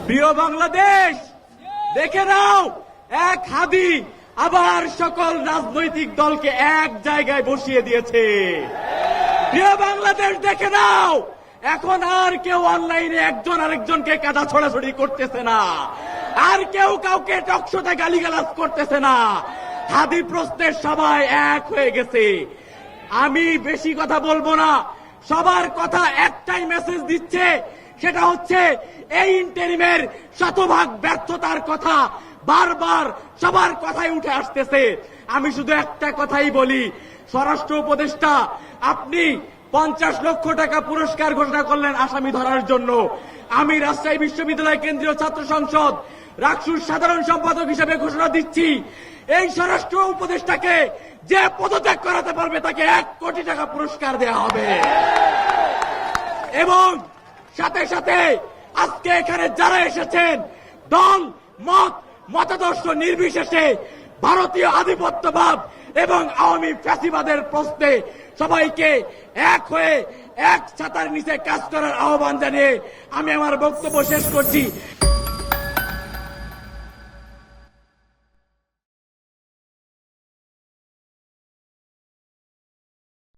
প্রিয় বাংলাদেশ, দেখে নাও, এক হাদি আবার সকল রাজনৈতিক দলকে এক জায়গায় বসিয়ে দিয়েছে। প্রিয় বাংলাদেশ, দেখে নাও, এখন আর কেউ অনলাইনে একজন আরেকজনকে কাদা ছড়াছড়ি করতেছে না, আর কেউ কাউকে টকশোতে গালিগালাজ করতেছে না। হাদি প্রশ্নের সবাই এক হয়ে গেছে। আমি বেশি কথা বলবো না, সবার কথা একটাই মেসেজ দিচ্ছে, সেটা হচ্ছে এই ইন্টারিমের শতভাগ ব্যর্থতার কথা বারবার সবার কথাই উঠে আসতেছে। আমি শুধু একটা কথাই বলি, স্বরাষ্ট্র উপদেষ্টা, আপনি 50 লক্ষ টাকা পুরস্কার ঘোষণা করলেন আসামি ধরার জন্য। আমি রাজশাহী বিশ্ববিদ্যালয় কেন্দ্রীয় ছাত্র সংসদ রাকসুর সাধারণ সম্পাদক হিসেবে ঘোষণা দিচ্ছি, এই স্বরাষ্ট্র উপদেষ্টাকে যে পদত্যাগ করাতে পারবে তাকে 1 কোটি টাকা পুরস্কার দেওয়া হবে। এবং সাথে সাথে আজকে এখানে যারা এসেছেন, দল মত মতাদর্শ নির্বিশেষে ভারতীয় আধিপত্যবাদ এবং আওয়ামী ফ্যাসিবাদের প্রশ্নে সবাইকে এক হয়ে এক ছাতার নিচে কাজ করার আহ্বান জানিয়ে আমি আমার বক্তব্য শেষ করছি।